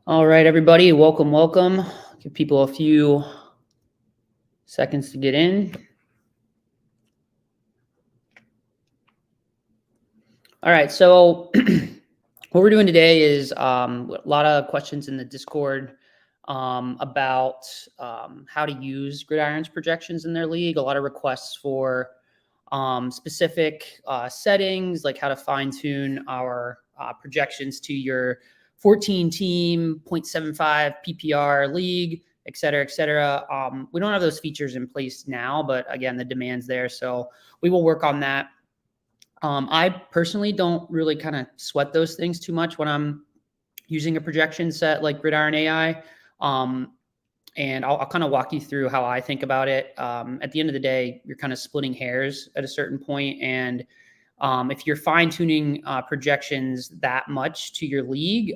All right, everybody, welcome. Give people a few seconds to get in. All right, so what we're doing today is a lot of questions in the Discord about how to use Gridiron's projections in their league. A lot of requests for specific settings, like how to fine tune our projections to your 14 team 0.75 PPR league, et cetera, et cetera. We don't have those features in place now, but again, the demand's there. So we will work on that. I personally don't really kind of sweat those things too much when I'm using a projection set like GridironAI. And I'll kind of walk you through how I think about it. At the end of the day, you're kind of splitting hairs at a certain point. And if you're fine tuning projections that much to your league,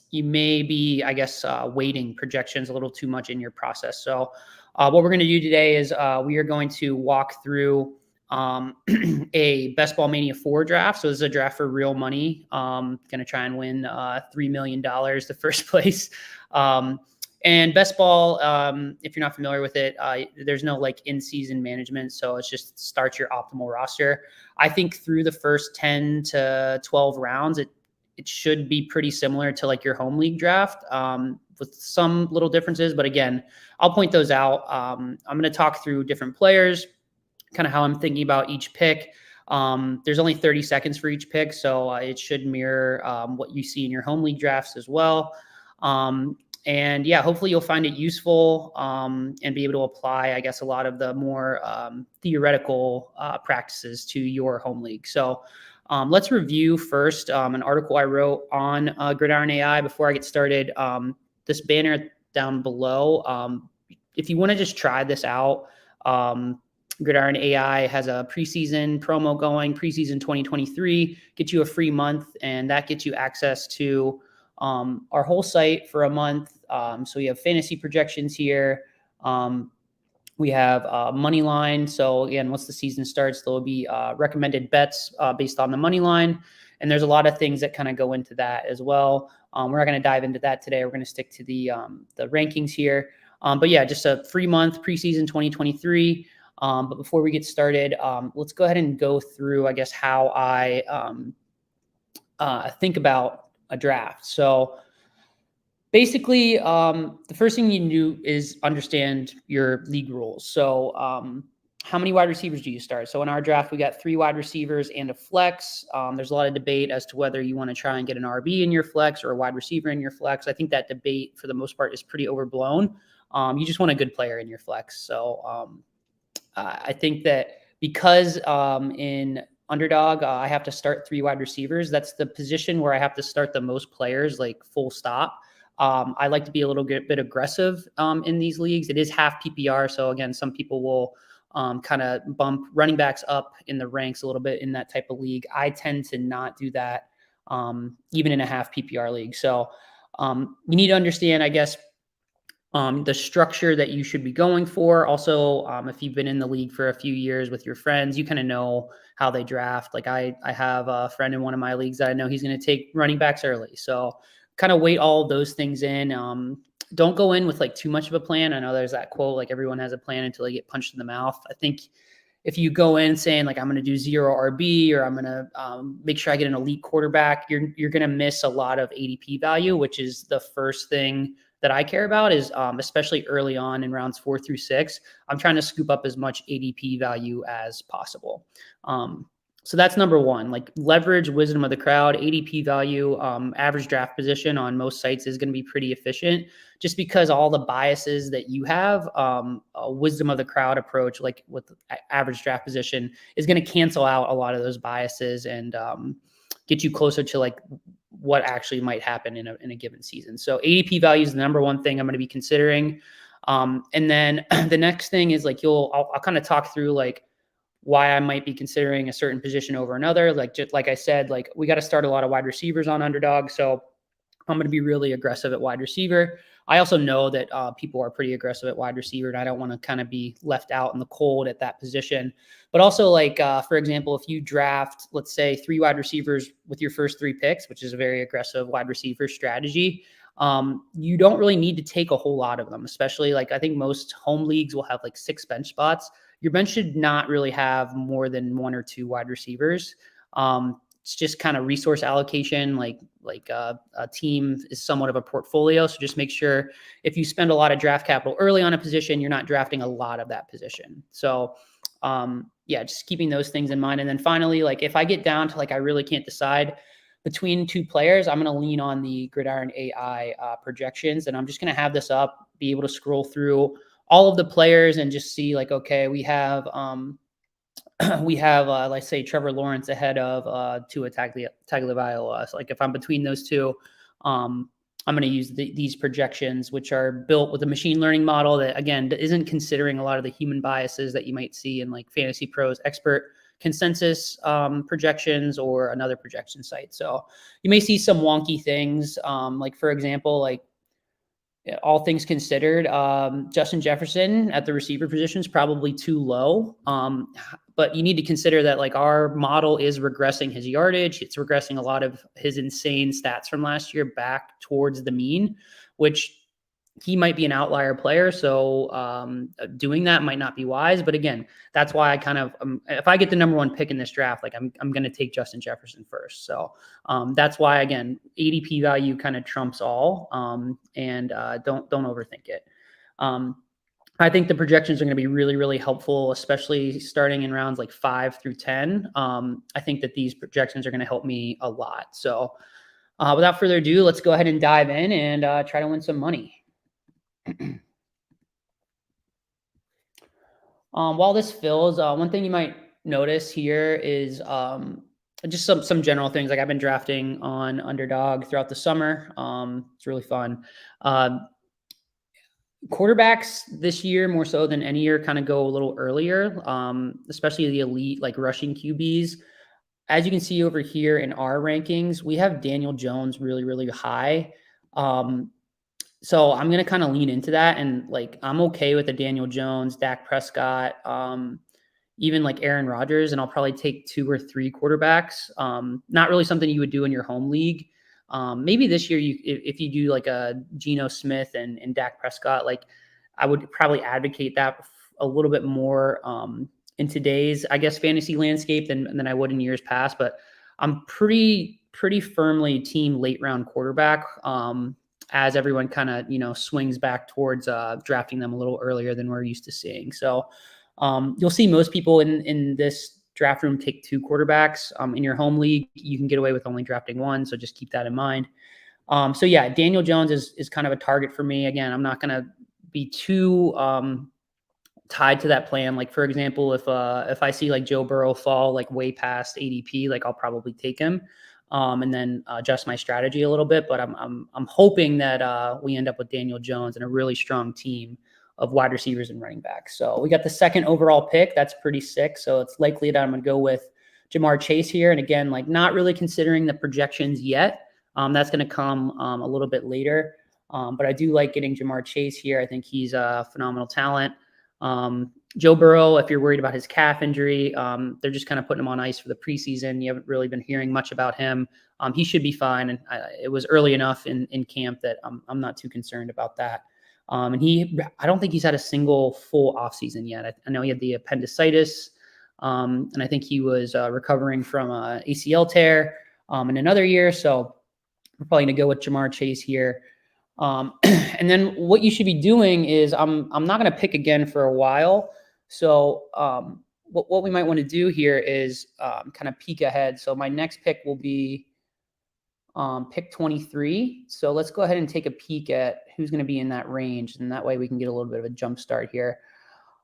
you may be, I guess, weighting projections a little too much in your process. So what we're going to do today is we are going to walk through a Best Ball Mania 4 draft. So this is a draft for real money. Going to try and win $3 million the first place. And best ball, if you're not familiar with it, there's no like in-season management. So it's just start your optimal roster. I think through the first 10 to 12 rounds, it should be pretty similar to like your home league draft with some little differences. But again, I'll point those out. I'm going to talk through different players, kind of how I'm thinking about each pick. There's only 30 seconds for each pick, so it should mirror what you see in your home league drafts as well. And yeah, hopefully you'll find it useful and be able to apply, I guess, a lot of the more theoretical practices to your home league. So let's review first an article I wrote on GridironAI before I get started. This banner down below, if you want to just try this out, GridironAI has a preseason promo going, preseason 2023, get you a free month, and that gets you access to our whole site for a month. So we have fantasy projections here. We have money line. So again, once the season starts, there'll be recommended bets based on the money line. And there's a lot of things that kind of go into that as well. We're not going to dive into that today. We're going to stick to the rankings here. But yeah, just a free month, preseason 2023. But before we get started, let's go ahead and go through, I guess, how I think about a draft. So basically, the first thing you do is understand your league rules. So how many wide receivers do you start? So in our draft, we got 3 wide receivers and a flex. There's a lot of debate as to whether you want to try and get an RB in your flex or a wide receiver in your flex. I think that debate, for the most part, is pretty overblown. You just want a good player in your flex. So I think that because in Underdog, I have to start 3 wide receivers. That's the position where I have to start the most players, like full stop. I like to be a little bit aggressive in these leagues. It is half PPR. So again, some people will kind of bump running backs up in the ranks a little bit in that type of league. I tend to not do that even in a half PPR league. So you need to understand, I guess, the structure that you should be going for. Also, if you've been in the league for a few years with your friends, you kind of know how they draft. Like I have a friend in one of my leagues that I know he's going to take running backs early. So kind of weight all of those things in. Don't go in with like too much of a plan. I know there's that quote, like everyone has a plan until they get punched in the mouth. I think if you go in saying like, I'm going to do 0 RB or I'm going to make sure I get an elite quarterback, you're going to miss a lot of ADP value, which is the first thing that I care about is especially early on in rounds 4 through 6, I'm trying to scoop up as much ADP value as possible. So that's number one, like leverage wisdom of the crowd. ADP value, average draft position on most sites is going to be pretty efficient just because all the biases that you have, a wisdom of the crowd approach, like with average draft position, is going to cancel out a lot of those biases and get you closer to like what actually might happen in a given season. So ADP value is the number one thing I'm going to be considering. And then the next thing is like I'll kind of talk through like why I might be considering a certain position over another. Like just like I said, like we got to start a lot of wide receivers on Underdog. So I'm going to be really aggressive at wide receiver. I also know that people are pretty aggressive at wide receiver, and I don't want to kind of be left out in the cold at that position. But also, like for example, if you draft, let's say, 3 wide receivers with your first 3 picks, which is a very aggressive wide receiver strategy, you don't really need to take a whole lot of them, especially like I think most home leagues will have like 6 bench spots. Your bench should not really have more than 1 or 2 wide receivers. It's just kind of resource allocation, like a team is somewhat of a portfolio. So just make sure if you spend a lot of draft capital early on a position, you're not drafting a lot of that position. So yeah, just keeping those things in mind. And then finally, like if I get down to like I really can't decide between 2 players, I'm going to lean on the GridironAI projections, and I'm just going to have this up, be able to scroll through all of the players and just see like, okay, we have let's say Trevor Lawrence ahead of Tua Tagovailoa. So like if I'm between those 2, I'm going to use these projections, which are built with a machine learning model that, again, isn't considering a lot of the human biases that you might see in like Fantasy Pros expert consensus projections or another projection site. So you may see some wonky things, like for example, like all things considered, Justin Jefferson at the receiver position is probably too low. But you need to consider that like our model is regressing his yardage. It's regressing a lot of his insane stats from last year back towards the mean, which he might be an outlier player. So doing that might not be wise. But again, that's why I kind of, if I get the number 1 pick in this draft, like I'm going to take Justin Jefferson first. So that's why, again, ADP value kind of trumps all, and don't overthink it. I think the projections are going to be really, really helpful, especially starting in rounds like 5 through 10. I think that these projections are going to help me a lot. So without further ado, let's go ahead and dive in and try to win some money. While this fills, one thing you might notice here is just some general things. Like I've been drafting on Underdog throughout the summer. It's really fun. Quarterbacks this year, more so than any year, kind of go a little earlier, especially the elite, like rushing QBs. As you can see over here in our rankings, we have Daniel Jones really, really high. So I'm going to kind of lean into that. And like, I'm okay with the Daniel Jones, Dak Prescott, even like Aaron Rodgers, and I'll probably take 2 or 3 quarterbacks. Not really something you would do in your home league. Maybe this year, if you do like a Geno Smith and Dak Prescott, like I would probably advocate that a little bit more in today's, I guess, fantasy landscape than I would in years past. But I'm pretty firmly team late round quarterback. As everyone kind of, swings back towards drafting them a little earlier than we're used to seeing. So you'll see most people in this draft room take 2 quarterbacks. In your home league, you can get away with only drafting 1. So just keep that in mind. So yeah, Daniel Jones is kind of a target for me. Again, I'm not going to be too tied to that plan. Like for example, if I see like Joe Burrow fall like way past ADP, like I'll probably take him. And then adjust my strategy a little bit. But I'm hoping that we end up with Daniel Jones and a really strong team of wide receivers and running backs. So we got the 2nd overall pick. That's pretty sick. So it's likely that I'm going to go with Jamar Chase here. And again, like not really considering the projections yet. That's going to come a little bit later. But I do like getting Jamar Chase here. I think he's a phenomenal talent. Joe Burrow, if you're worried about his calf injury, they're just kind of putting him on ice for the preseason. You haven't really been hearing much about him. He should be fine. And it was early enough in camp that I'm not too concerned about that. And I don't think he's had a single full offseason yet. I know he had the appendicitis, and I think he was recovering from a ACL tear in another year. So we're probably going to go with Jamar Chase here. And then what you should be doing is I'm not going to pick again for a while. So what we might want to do here is kind of peek ahead. So my next pick will be pick 23. So let's go ahead and take a peek at who's going to be in that range. And that way we can get a little bit of a jump start here.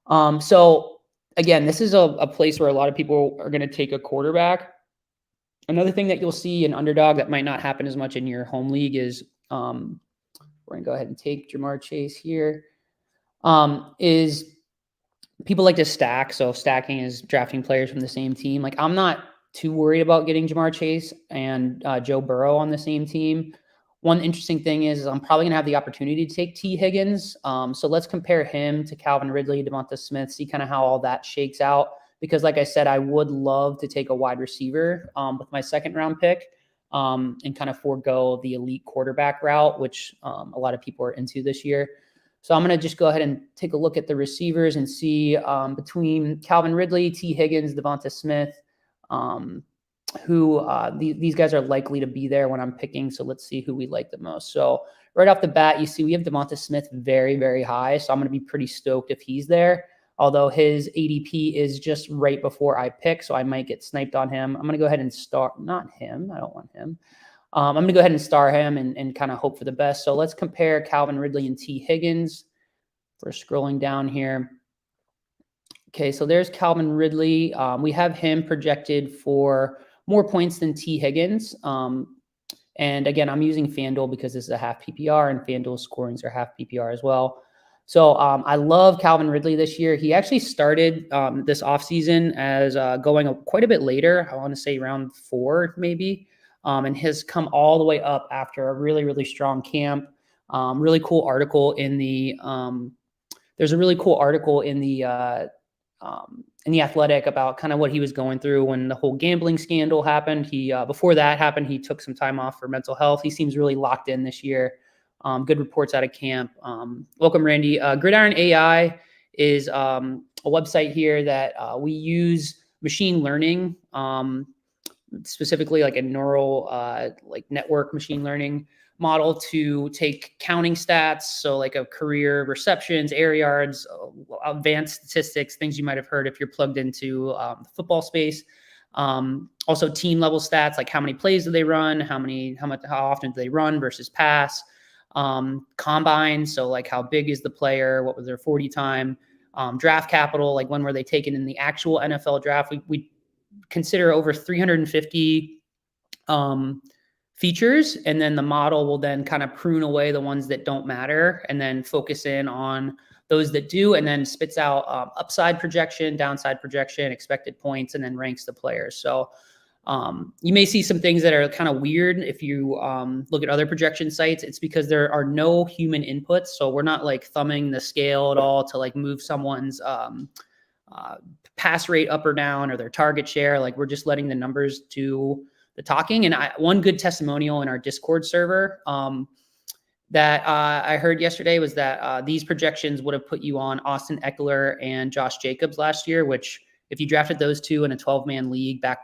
So again, this is a place where a lot of people are going to take a quarterback. Another thing that you'll see in Underdog that might not happen as much in your home league is we're going to go ahead and take Jamar Chase here. Is people like to stack. So stacking is drafting players from the same team. Like I'm not too worried about getting Jamar Chase and Joe Burrow on the same team. one interesting thing is I'm probably going to have the opportunity to take T. Higgins. So let's compare him to Calvin Ridley, Devonta Smith, see kind of how all that shakes out. Because like I said, I would love to take a wide receiver with my second round pick and kind of forego the elite quarterback route, which a lot of people are into this year. So I'm going to just go ahead and take a look at the receivers and see between Calvin Ridley, T. Higgins, Devonta Smith, who these guys are likely to be there when I'm picking. So let's see who we like the most. So right off the bat, you see we have Devonta Smith very, very high. So I'm going to be pretty stoked if he's there. Although his ADP is just right before I pick, so I might get sniped on him. I'm going to go ahead and not him. I don't want him. I'm going to go ahead and star him and kind of hope for the best. So let's compare Calvin Ridley and T. Higgins. We're scrolling down here. Okay, so there's Calvin Ridley. We have him projected for more points than T. Higgins. And again, I'm using FanDuel because this is a half PPR, and FanDuel scorings are half PPR as well. So I love Calvin Ridley this year. He actually started this offseason as going quite a bit later. I want to say round 4 maybe, and has come all the way up after a really, really strong camp. Really cool article in the there's a really cool article in the Athletic about kind of what he was going through when the whole gambling scandal happened. He before that happened, he took some time off for mental health. He seems really locked in this year. Good reports out of camp. Welcome, Randy. GridironAI is a website here that we use machine learning, specifically like a neural like network machine learning model to take counting stats. So like a career receptions, air yards, advanced statistics, things you might have heard if you're plugged into the football space. Also team level stats, like how many plays do they run? How often do they run versus pass? Combine. So like how big is the player? What was their 40 time? Draft capital, like when were they taken in the actual NFL draft? We consider over 350 features, and then the model will then kind of prune away the ones that don't matter and then focus in on those that do, and then spits out upside projection, downside projection, expected points, and then ranks the players. So you may see some things that are kind of weird if you look at other projection sites. It's because there are no human inputs. So we're not like thumbing the scale at all to like move someone's pass rate up or down or their target share. Like we're just letting the numbers do the talking. And one good testimonial in our Discord server that I heard yesterday was that these projections would have put you on Austin Eckler and Josh Jacobs last year, which if you drafted those two in a 12-man league back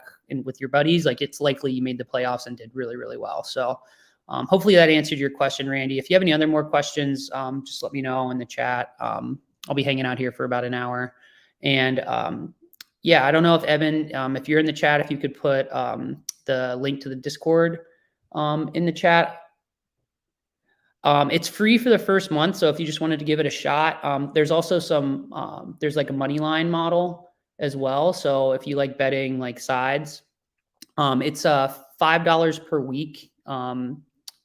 with your buddies, like it's likely you made the playoffs and did really, really well. So hopefully that answered your question, Randy. If you have any other more questions, just let me know in the chat. I'll be hanging out here for about an hour. And yeah, I don't know if Evan, if you're in the chat, if you could put the link to the Discord in the chat. It's free for the first month. So if you just wanted to give it a shot, there's also some, there's like a money line model as well. So if you like betting like sides, it's $5 per week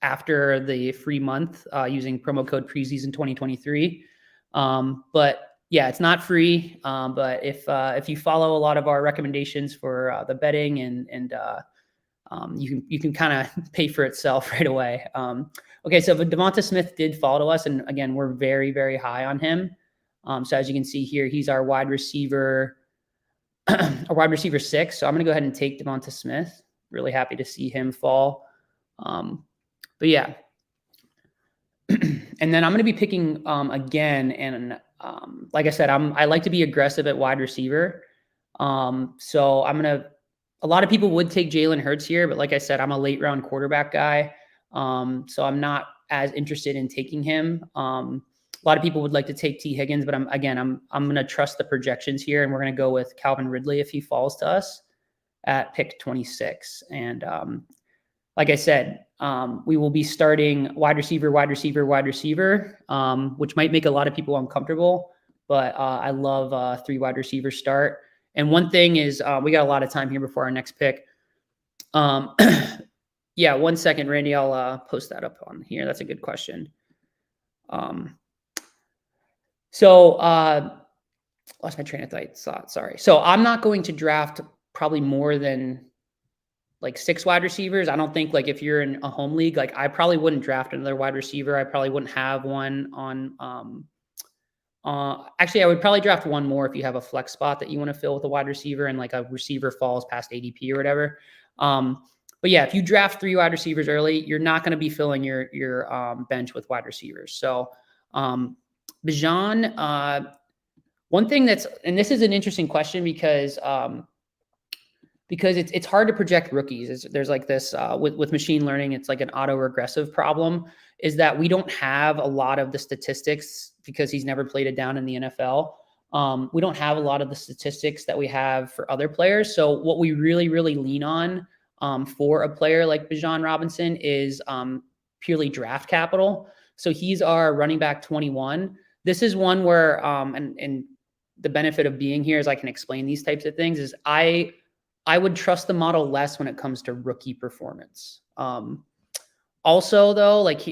after the free month using promo code preseason 2023. But yeah, it's not free. But if you follow a lot of our recommendations for the betting and you can kind of pay for itself right away. Okay, so Devonta Smith did fall to us, and again, we're very, very high on him. So as you can see here, he's our wide receiver, a wide receiver 6. So I'm going to go ahead and take Devonta Smith. Really happy to see him fall. But yeah. And then I'm going to be picking again, and like I said, I like to be aggressive at wide receiver. So a lot of people would take Jalen Hurts here, but like I said, I'm a late round quarterback guy. So I'm not as interested in taking him. A lot of people would like to take T. Higgins, but I'm going to trust the projections here, and we're going to go with Calvin Ridley if he falls to us at pick 26. And like I said, we will be starting wide receiver, which might make a lot of people uncomfortable, but I love 3 wide receiver start. And one thing is we got a lot of time here before our next pick. Yeah, 1 second, Randy. I'll post that up on here. That's a good question. So lost my train of thought. Sorry. So I'm not going to draft probably more than like 6 wide receivers. I don't think like if you're in a home league, like I probably wouldn't draft another wide receiver. I probably wouldn't have one on actually I would probably draft one more if you have a flex spot that you want to fill with a wide receiver and like a receiver falls past ADP or whatever. But yeah, if you draft 3 wide receivers early, you're not going to be filling your bench with wide receivers. So Bijan, one thing and this is an interesting question because it's hard to project rookies. There's like this with machine learning, it's like an auto-regressive problem, is that we don't have a lot of the statistics because he's never played it down in the NFL. We don't have a lot of the statistics that we have for other players. So what we really, really lean on for a player like Bijan Robinson is purely draft capital. So he's our running back 21. This is one where, and the benefit of being here is I can explain these types of things, is I would trust the model less when it comes to rookie performance. Also, though, like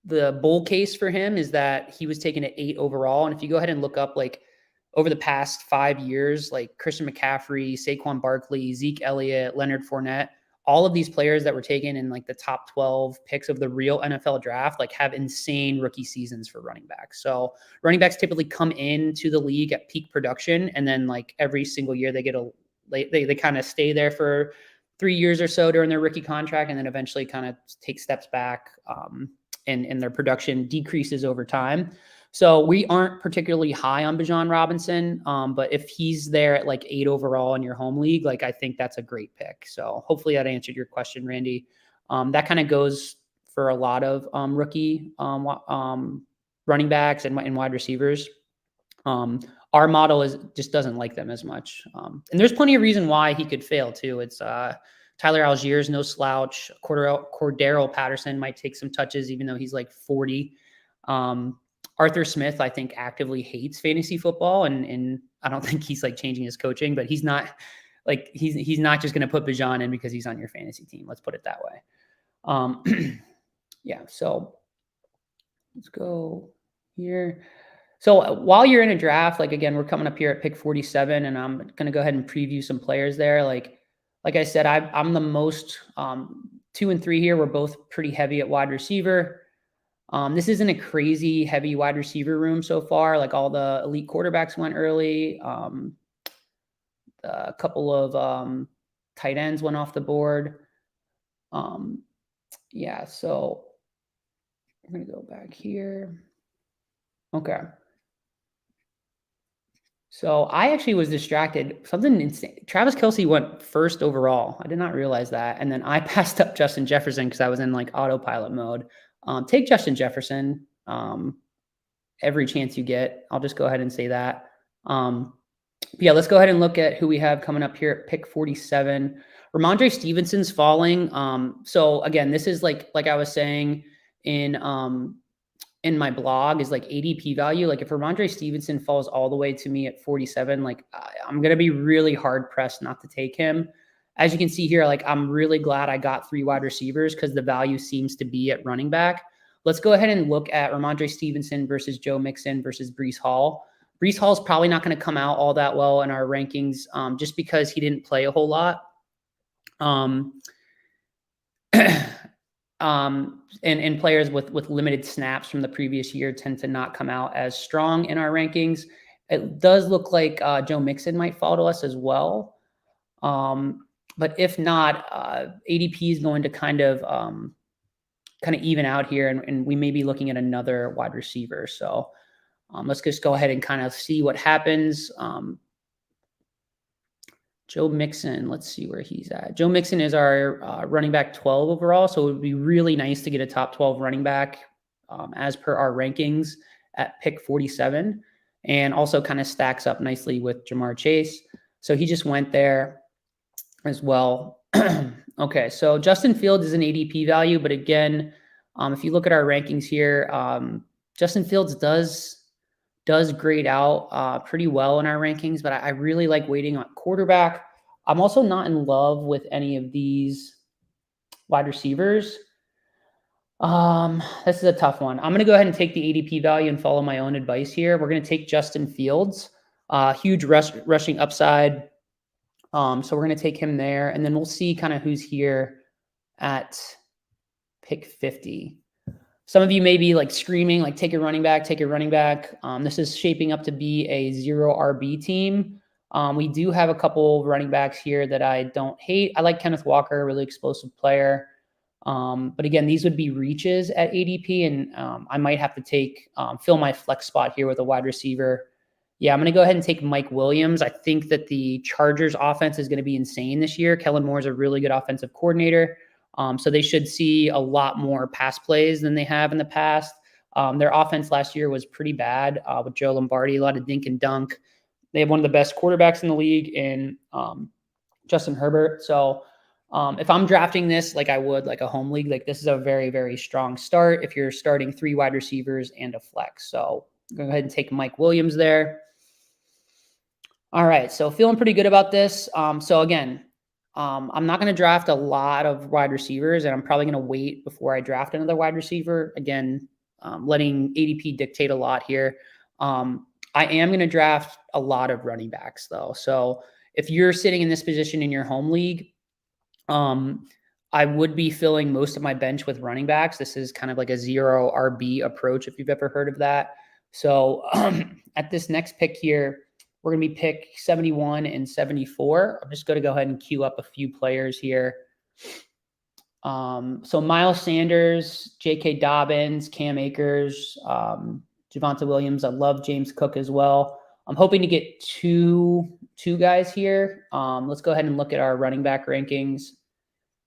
the bull case for him is that he was taken at 8 overall. And if you go ahead and look up like over the past 5 years, like Christian McCaffrey, Saquon Barkley, Zeke Elliott, Leonard Fournette, all of these players that were taken in like the top 12 picks of the real NFL draft, like have insane rookie seasons for running backs. So running backs typically come into the league at peak production. And then like every single year they they kind of stay there for 3 years or so during their rookie contract. And then eventually kind of take steps back and their production decreases over time. So we aren't particularly high on Bijan Robinson, but if he's there at like 8 overall in your home league, like I think that's a great pick. So hopefully that answered your question, Randy. That kind of goes for a lot of rookie running backs and wide receivers. Our model just doesn't like them as much, and there's plenty of reason why he could fail too. It's Tyler Algiers, no slouch. Cordero Patterson might take some touches, even though he's like 40. Arthur Smith, I think, actively hates fantasy football, and I don't think he's like changing his coaching, but he's not like he's not just going to put Bijan in because he's on your fantasy team. Let's put it that way. Yeah. So let's go here. So while you're in a draft, like again, we're coming up here at pick 47, and I'm going to go ahead and preview some players there. Like I said, I'm the most 2 and 3 here. We're both pretty heavy at wide receiver. This isn't a crazy heavy wide receiver room so far. Like all the elite quarterbacks went early. A couple of tight ends went off the board. Yeah, so we're going to go back here. Okay. So I actually was distracted. Something insane. Travis Kelce went 1st overall. I did not realize that. And then I passed up Justin Jefferson because I was in like autopilot mode. Take Justin Jefferson every chance you get. I'll just go ahead and say that. Yeah, let's go ahead and look at who we have coming up here at pick 47. Ramondre Stevenson's falling. So again, this is like I was saying in my blog, is like ADP value. Like if Ramondre Stevenson falls all the way to me at 47, like I'm going to be really hard pressed not to take him. As you can see here, like I'm really glad I got 3 wide receivers because the value seems to be at running back. Let's go ahead and look at Ramondre Stevenson versus Joe Mixon versus Breece Hall. Breece Hall is probably not going to come out all that well in our rankings just because he didn't play a whole lot. And players with limited snaps from the previous year tend to not come out as strong in our rankings. It does look like Joe Mixon might fall to us as well. But if not, ADP is going to kind of even out here, and we may be looking at another wide receiver. So let's just go ahead and kind of see what happens. Joe Mixon, let's see where he's at. Joe Mixon is our running back 12 overall, so it would be really nice to get a top 12 running back as per our rankings at pick 47, and also kind of stacks up nicely with Jamar Chase. So he just went there as well. Okay, so Justin Fields is an ADP value, but again, if you look at our rankings here, Justin Fields does grade out pretty well in our rankings, but I really like waiting on quarterback. I'm also not in love with any of these wide receivers. This is a tough one. I'm going to go ahead and take the ADP value and follow my own advice here. We're going to take Justin Fields, huge rushing upside. So we're going to take him there, and then we'll see kind of who's here at pick 50. Some of you may be like screaming, like, take your running back, take your running back. This is shaping up to be a 0 RB team. We do have a couple running backs here that I don't hate. I like Kenneth Walker, really explosive player. But again, these would be reaches at ADP, and I might have to take fill my flex spot here with a wide receiver. Yeah, I'm going to go ahead and take Mike Williams. I think that the Chargers offense is going to be insane this year. Kellen Moore is a really good offensive coordinator. So they should see a lot more pass plays than they have in the past. Their offense last year was pretty bad with Joe Lombardi, a lot of dink and dunk. They have one of the best quarterbacks in the league in Justin Herbert. So if I'm drafting this like I would like a home league, like this is a very, very strong start if you're starting 3 wide receivers and a flex. So go ahead and take Mike Williams there. All right, so feeling pretty good about this. So again, I'm not going to draft a lot of wide receivers, and I'm probably going to wait before I draft another wide receiver. Again, letting ADP dictate a lot here. I am going to draft a lot of running backs, though. So if you're sitting in this position in your home league, I would be filling most of my bench with running backs. This is kind of like a 0 RB approach, if you've ever heard of that. So at this next pick here, we're going to be pick 71 and 74. I'm just going to go ahead and queue up a few players here. So Miles Sanders, J.K. Dobbins, Cam Akers, Javonte Williams. I love James Cook as well. I'm hoping to get two guys here. Let's go ahead and look at our running back rankings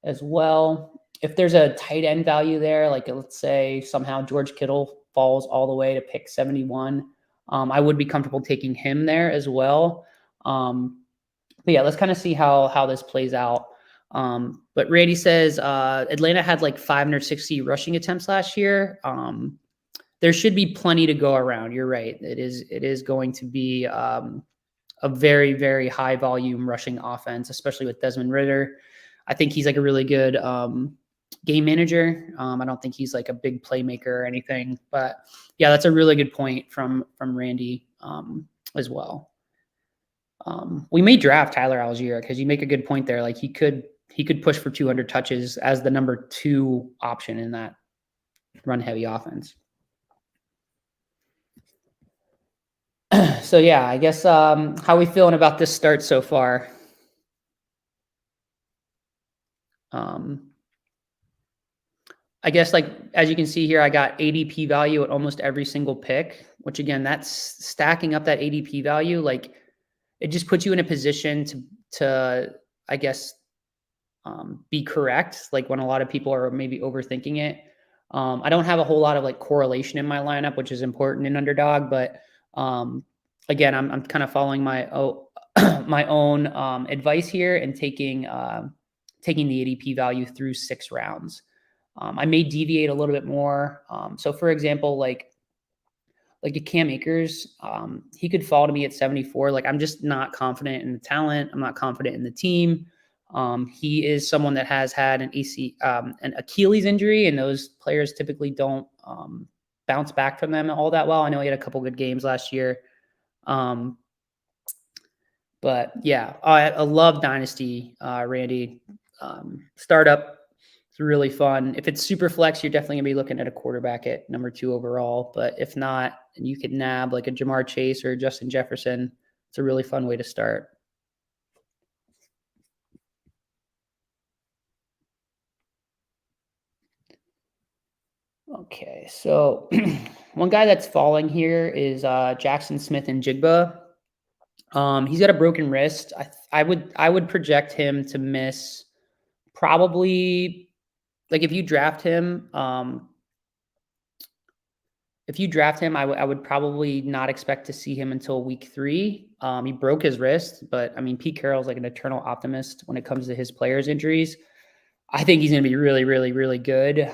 as well. If there's a tight end value there, like let's say somehow George Kittle falls all the way to pick 71, I would be comfortable taking him there as well. But yeah, let's kind of see how this plays out. But Randy says Atlanta had like 560 rushing attempts last year. There should be plenty to go around. You're right. It is going to be a very, very high volume rushing offense, especially with Desmond Ridder. I think he's like a really good game manager. I don't think he's like a big playmaker or anything, but yeah, that's a really good point from Randy as well. We may draft Tyler Algier because you make a good point there. Like he could push for 200 touches as the number 2 option in that run heavy offense. So yeah, I guess how are we feeling about this start so far? I guess like as you can see here, I got ADP value at almost every single pick, which again, that's stacking up that ADP value. Like it just puts you in a position to I guess be correct. Like when a lot of people are maybe overthinking it. I don't have a whole lot of like correlation in my lineup, which is important in Underdog, but again, I'm kind of following my my own advice here and taking the ADP value through 6 rounds. I may deviate a little bit more. So for example, like a Cam Akers, he could fall to me at 74. Like I'm just not confident in the talent. I'm not confident in the team. He is someone that has had an Achilles injury, and those players typically don't bounce back from them all that well. I know he had a couple good games last year. But yeah, I love Dynasty, Randy. Startup, it's really fun. If it's super flex, you're definitely gonna be looking at a quarterback at number 2 overall. But if not, and you could nab like a Jamar Chase or Justin Jefferson, it's a really fun way to start. Okay, so one guy that's falling here is Jackson Smith and Jigba. He's got a broken wrist. I would project him to miss probably, like if you draft him, I would probably not expect to see him until week 3. He broke his wrist, but I mean, Pete Carroll's like an eternal optimist when it comes to his players' injuries. I think he's going to be really, really, really good.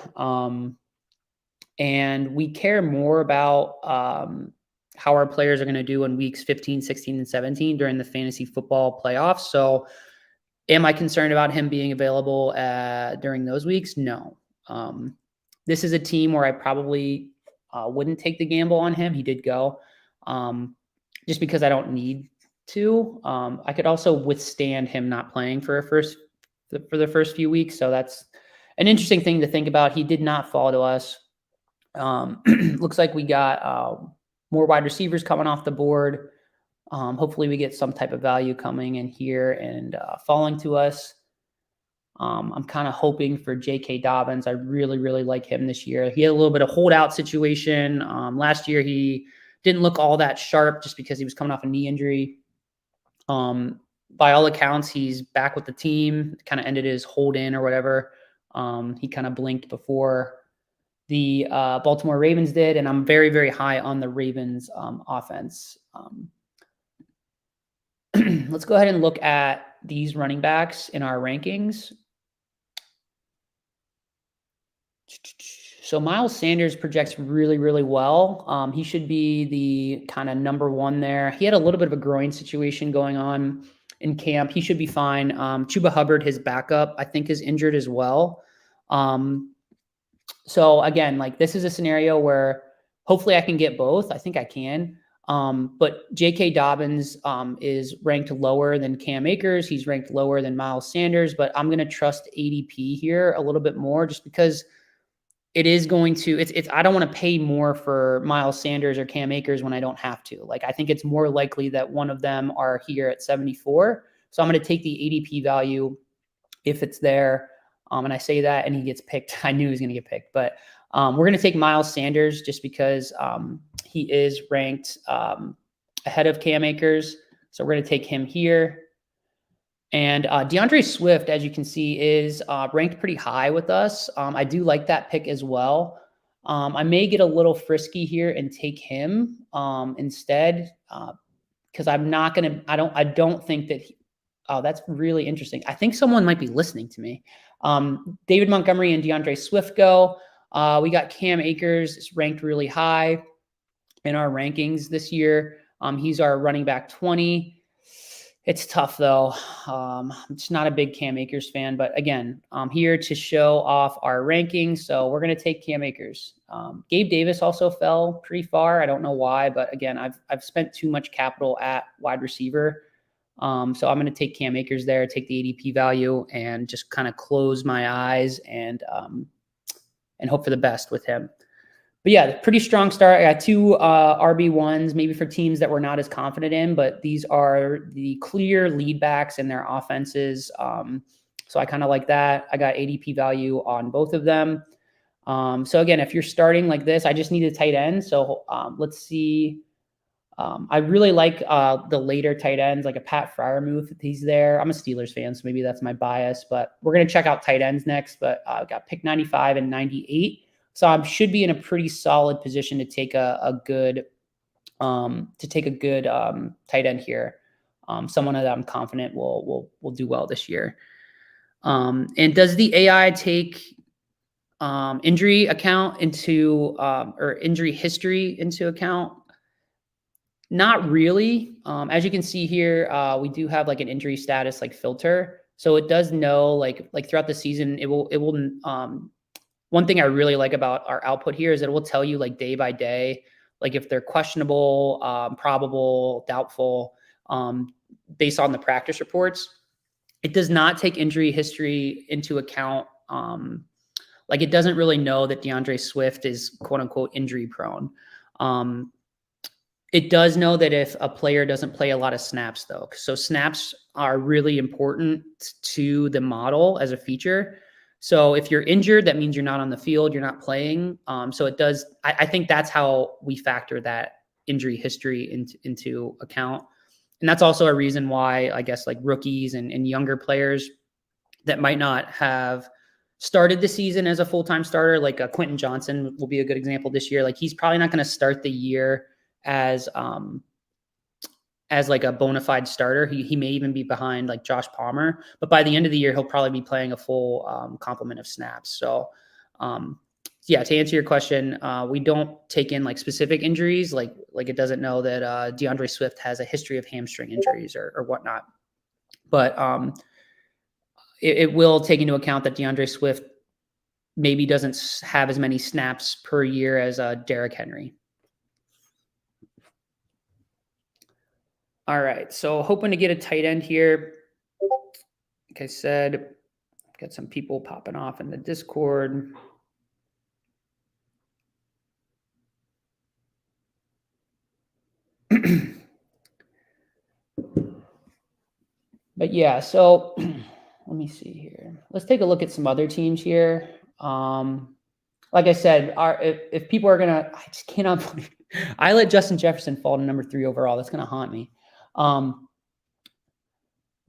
And we care more about how our players are going to do in weeks 15, 16, and 17 during the fantasy football playoffs. So am I concerned about him being available during those weeks? No. This is a team where I probably wouldn't take the gamble on him. He did go just because I don't need to. I could also withstand him not playing for the first few weeks. So that's an interesting thing to think about. He did not fall to us. Looks like we got more wide receivers coming off the board. Hopefully we get some type of value coming in here and falling to us. I'm kind of hoping for J.K. Dobbins. I really, really like him this year. He had a little bit of holdout situation. Last year, he didn't look all that sharp just because he was coming off a knee injury. By all accounts, he's back with the team, kind of ended his hold in or whatever. He kind of blinked before the Baltimore Ravens did, and I'm very, very high on the Ravens offense. Let's go ahead and look at these running backs in our rankings. So Miles Sanders projects really, really well. He should be the kind of number one there. He had a little bit of a groin situation going on in camp. He should be fine. Chuba Hubbard, his backup, I think is injured as well. So again, like this is a scenario where hopefully I can get both. I think I can. But J.K. Dobbins is ranked lower than Cam Akers. He's ranked lower than Miles Sanders, but I'm going to trust ADP here a little bit more just because it is going to, I don't want to pay more for Miles Sanders or Cam Akers when I don't have to. Like, I think it's more likely that one of them are here at 74. So I'm going to take the ADP value if it's there. And I say that and he gets picked. I knew he was going to get picked, but we're going to take Miles Sanders just because he is ranked ahead of Cam Akers. So we're going to take him here. And DeAndre Swift, as you can see, is ranked pretty high with us. I do like that pick as well. I may get a little frisky here and take him instead because I'm not going to, I don't think that, oh, that's really interesting. I think someone might be listening to me. David Montgomery and DeAndre Swift go. We got Cam Akers. It's ranked really high in our rankings this year. He's our running back 20. It's tough though. I'm just not a big Cam Akers fan, but again, I'm here to show off our rankings. So we're going to take Cam Akers. Gabe Davis also fell pretty far. I don't know why, but again, I've spent too much capital at wide receiver. So I'm going to take Cam Akers there, take the ADP value and just kind of close my eyes and hope for the best with him. But yeah, pretty strong start. I got two RB1s, maybe for teams that we're not as confident in, but these are the clear lead backs in their offenses. So I kind of like that. I got ADP value on both of them. So again, if you're starting like this, I just need a tight end. So let's see. I really like the later tight ends, like a Pat Freiermuth if he's there. I'm a Steelers fan, so maybe that's my bias, but we're going to check out tight ends next. But I've got pick 95 and 98. So I should be in a pretty solid position to take a good tight end here. Someone that I'm confident will do well this year. And does the AI take injury account into or injury history into account? Not really. As you can see here, we do have like an injury status like filter. So it does know like throughout the season, it will one thing I really like about our output here is that it will tell you like day by day, like if they're questionable, probable, doubtful, based on the practice reports. It does not take injury history into account. Like it doesn't really know that DeAndre Swift is quote unquote injury prone. It does know that if a player doesn't play a lot of snaps though. So snaps are really important to the model as a feature. So if you're injured, that means you're not on the field, you're not playing. So it does, I think that's how we factor that injury history into account. And that's also a reason why I guess like rookies and younger players that might not have started the season as a full-time starter, like Quentin Johnson will be a good example this year. Like he's probably not going to start the year as like a bona fide starter. He may even be behind like Josh Palmer, but by the end of the year, he'll probably be playing a full complement of snaps. So yeah, to answer your question, we don't take in like specific injuries, like it doesn't know that DeAndre Swift has a history of hamstring injuries or whatnot. But it will take into account that DeAndre Swift maybe doesn't have as many snaps per year as Derrick Henry. All right, so hoping to get a tight end here. Like I said, got some people popping off in the Discord. But yeah, so let me see here. Let's take a look at some other teams here. Like I said, if people are gonna, I just cannot believe I let Justin Jefferson fall to number 3 overall. That's gonna haunt me.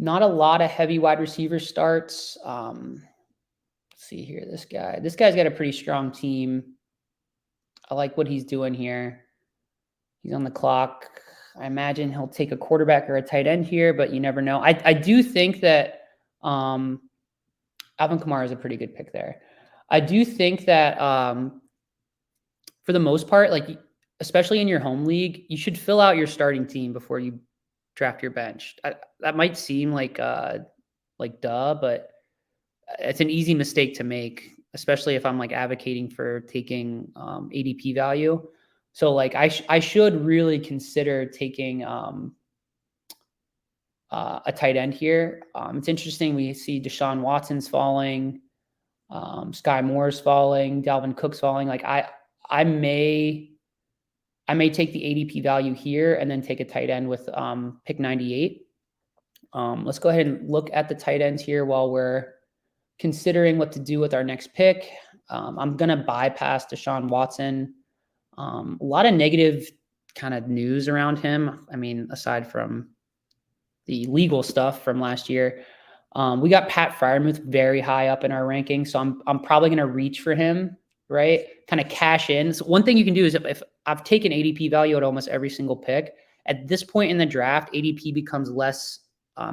Not a lot of heavy wide receiver starts. Let's see here. This guy's got a pretty strong team. I like what he's doing here. He's on the clock. I imagine he'll take a quarterback or a tight end here, but you never know. I do think that Alvin Kamara is a pretty good pick there. I do think that for the most part, like especially in your home league, you should fill out your starting team before you draft your bench. That might seem like duh, but it's an easy mistake to make, especially if I'm like advocating for taking ADP value. So like I should really consider taking a tight end here. It's interesting. We see Deshaun Watson's falling, Sky Moore's falling, Dalvin Cook's falling. Like I may take the ADP value here and then take a tight end with pick 98. Let's go ahead and look at the tight ends here while we're considering what to do with our next pick. I'm going to bypass Deshaun Watson. A lot of negative kind of news around him. I mean, aside from the legal stuff from last year, we got Pat Freiermuth very high up in our ranking. So I'm probably going to reach for him, right? Kind of cash in. So one thing you can do is if I've taken ADP value at almost every single pick, at this point in the draft, ADP becomes less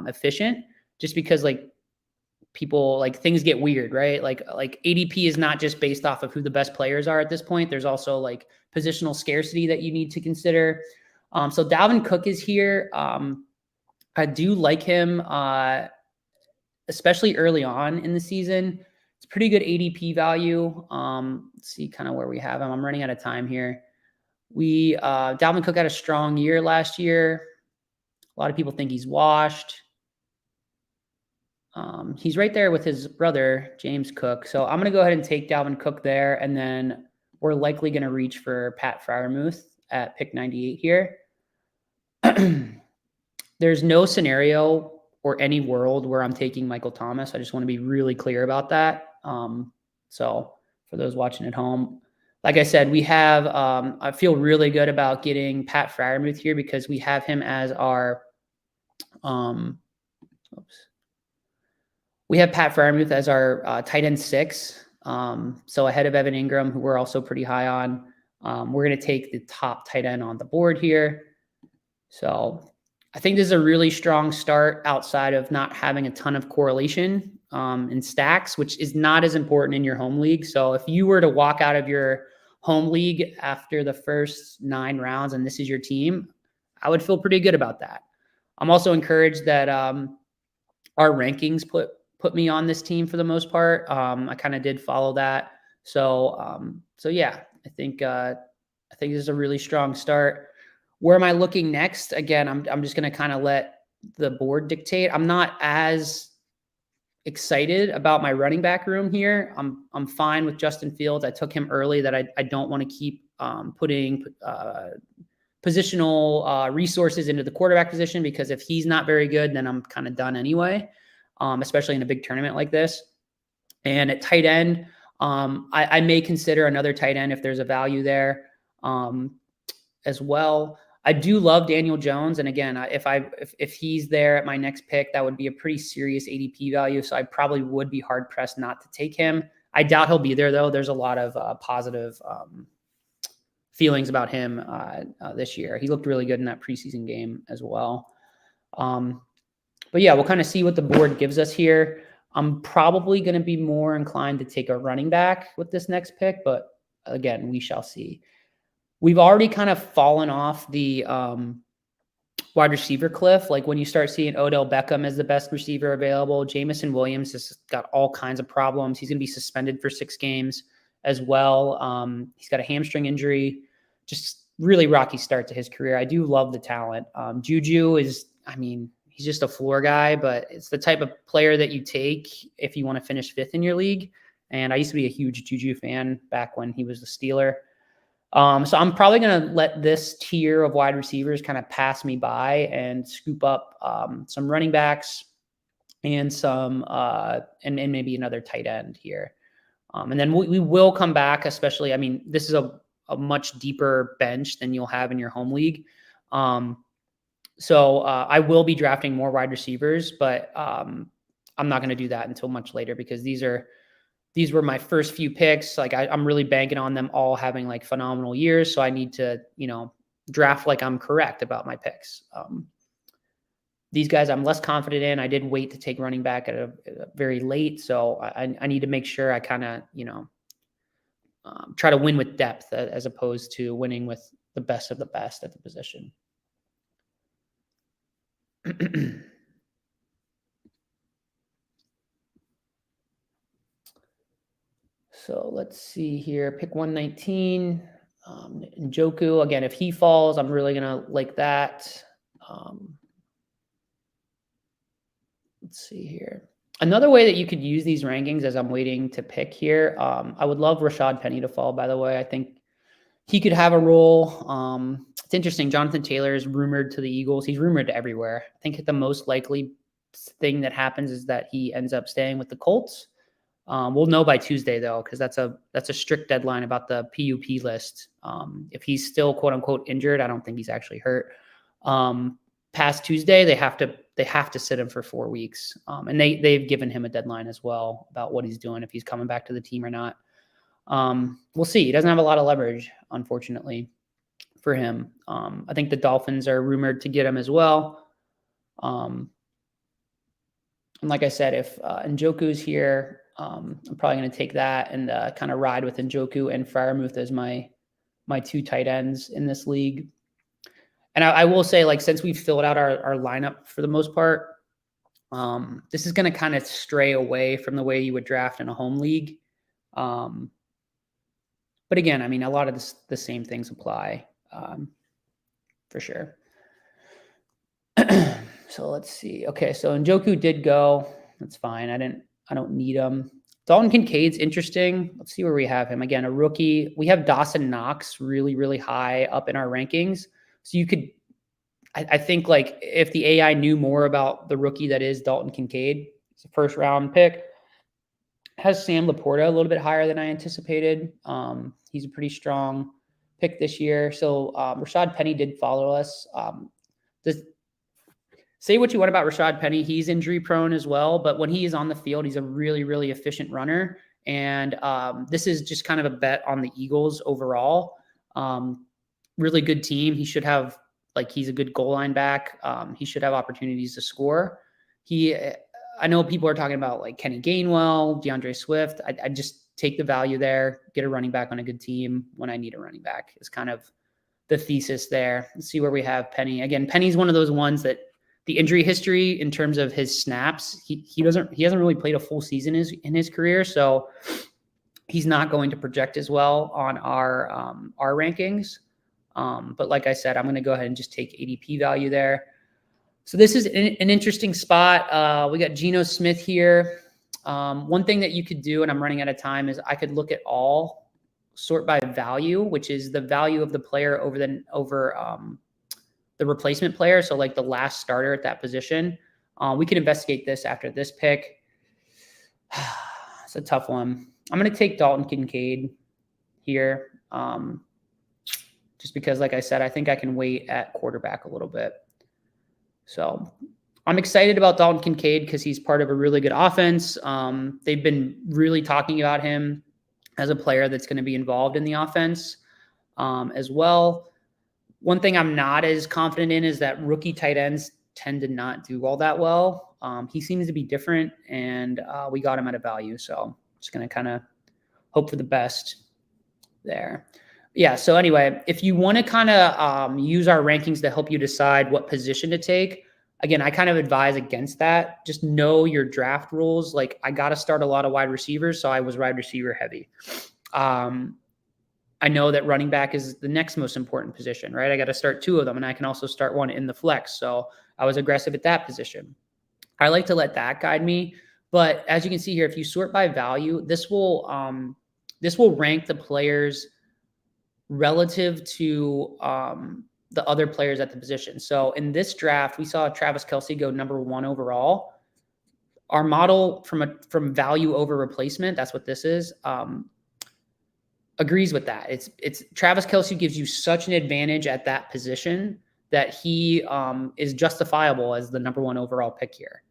efficient just because like people like things get weird, right? Like ADP is not just based off of who the best players are at this point. There's also like positional scarcity that you need to consider. So Dalvin Cook is here. I do like him, especially early on in the season. It's pretty good ADP value. Let's see kind of where we have him. I'm running out of time here. Dalvin Cook had a strong year last year. A lot of people think he's washed. He's right there with his brother, James Cook. So I'm going to go ahead and take Dalvin Cook there. And then we're likely going to reach for Pat Freiermuth at pick 98 here. There's no scenario or any world where I'm taking Michael Thomas. I just want to be really clear about that. So for those watching at home, like I said, we have, I feel really good about getting Pat Freiermuth here because we have him as our, we have Pat Freiermuth as our tight end 6. So ahead of Evan Ingram, who we're also pretty high on. We're going to take the top tight end on the board here. So I think this is a really strong start outside of not having a ton of correlation in stacks, which is not as important in your home league. So if you were to walk out of your home league after the first 9 rounds and this is your team, I would feel pretty good about that. I'm also encouraged that our rankings put me on this team for the most part. I kind of did follow that. So yeah, I think this is a really strong start. Where am I looking next? Again, I'm just going to kind of let the board dictate. I'm not as excited about my running back room here. I'm fine with Justin Fields. I took him early. That I don't want to keep putting positional resources into the quarterback position because if he's not very good, then I'm kind of done anyway. Especially in a big tournament like this. And at tight end, I may consider another tight end if there's a value there as well. I do love Daniel Jones. And again, if he's there at my next pick, that would be a pretty serious ADP value. So I probably would be hard pressed not to take him. I doubt he'll be there though. There's a lot of positive feelings about him this year. He looked really good in that preseason game as well. But yeah, we'll kind of see what the board gives us here. I'm probably going to be more inclined to take a running back with this next pick, but again, we shall see. We've already kind of fallen off the wide receiver cliff. Like when you start seeing Odell Beckham as the best receiver available, Jamison Williams has got all kinds of problems. He's going to be suspended for 6 games as well. He's got a hamstring injury. Just really rocky start to his career. I do love the talent. Juju is, I mean, he's just a floor guy, but it's the type of player that you take if you want to finish 5th in your league. And I used to be a huge Juju fan back when he was the Steeler. So I'm probably going to let this tier of wide receivers kind of pass me by and scoop up some running backs and some and maybe another tight end here. And then we will come back, especially, I mean, this is a much deeper bench than you'll have in your home league. So I will be drafting more wide receivers, but I'm not going to do that until much later because these were my first few picks. Like I'm really banking on them all having like phenomenal years. So I need to, draft like I'm correct about my picks. These guys I'm less confident in. I did wait to take running back at a very late. So I need to make sure I kind of, try to win with depth as opposed to winning with the best of the best at the position. So let's see here. Pick 119. Njoku, again, if he falls, I'm really going to like that. Let's see here. Another way that you could use these rankings as I'm waiting to pick here, I would love Rashad Penny to fall, by the way. I think he could have a role. It's interesting. Jonathan Taylor is rumored to the Eagles. He's rumored to everywhere. I think the most likely thing that happens is that he ends up staying with the Colts. We'll know by Tuesday, though, because that's a strict deadline about the PUP list. If he's still, quote unquote, injured, I don't think he's actually hurt. Past Tuesday, they have to sit him for 4 weeks. And they've given him a deadline as well about what he's doing, if he's coming back to the team or not. We'll see. He doesn't have a lot of leverage, unfortunately, for him. I think the Dolphins are rumored to get him as well. And like I said, if Njoku's here, I'm probably going to take that and kind of ride with Njoku and Freiermuth as my 2 tight ends in this league. And I will say, like, since we've filled out our lineup for the most part, this is going to kind of stray away from the way you would draft in a home league. But again, I mean, a lot of the same things apply for sure. So let's see. Okay, so Njoku did go. That's fine. I don't need him. Dalton Kincaid's interesting. Let's see where we have him. Again, a rookie. We have Dawson Knox really, really high up in our rankings. So you could, I think, like, if the AI knew more about the rookie that is Dalton Kincaid, it's a first round pick. Has Sam Laporta a little bit higher than I anticipated. He's a pretty strong pick this year. So Rashad Penny did follow us. Say what you want about Rashad Penny. He's injury prone as well, but when he is on the field, he's a really, really efficient runner. And this is just kind of a bet on the Eagles overall. Really good team. He should have, he's a good goal line back. He should have opportunities to score. I know people are talking about like Kenny Gainwell, DeAndre Swift. I just take the value there, get a running back on a good team when I need a running back is kind of the thesis there. Let's see where we have Penny. Again, Penny's one of those ones that the injury history in terms of his snaps, he hasn't really played a full season in his career. So he's not going to project as well on our rankings. But like I said, I'm going to go ahead and just take ADP value there. So this is an interesting spot. We got Geno Smith here. One thing that you could do, and I'm running out of time, is I could look at all, sort by value, which is the value of the player over the replacement player. So like the last starter at that position. We can investigate this after this pick. It's a tough one. I'm going to take Dalton Kincaid here. Just because, like I said, I think I can wait at quarterback a little bit. So I'm excited about Dalton Kincaid because he's part of a really good offense. They've been really talking about him as a player that's going to be involved in the offense as well. One thing I'm not as confident in is that rookie tight ends tend to not do all that well. He seems to be different, and we got him at a value. So I'm just going to kind of hope for the best there. Yeah, so anyway, if you want to kind of use our rankings to help you decide what position to take, again, I kind of advise against that. Just know your draft rules. Like, I got to start a lot of wide receivers, so I was wide receiver heavy. I know that running back is the next most important position, right? I got to start 2 of them, and I can also start one in the flex. So I was aggressive at that position. I like to let that guide me. But as you can see here, if you sort by value, this will rank the players relative to the other players at the position. So in this draft, we saw Travis Kelce go number 1 overall. Our model from value over replacement, that's what this is, agrees with that. It's Travis Kelce gives you such an advantage at that position that he is justifiable as the number 1 overall pick here.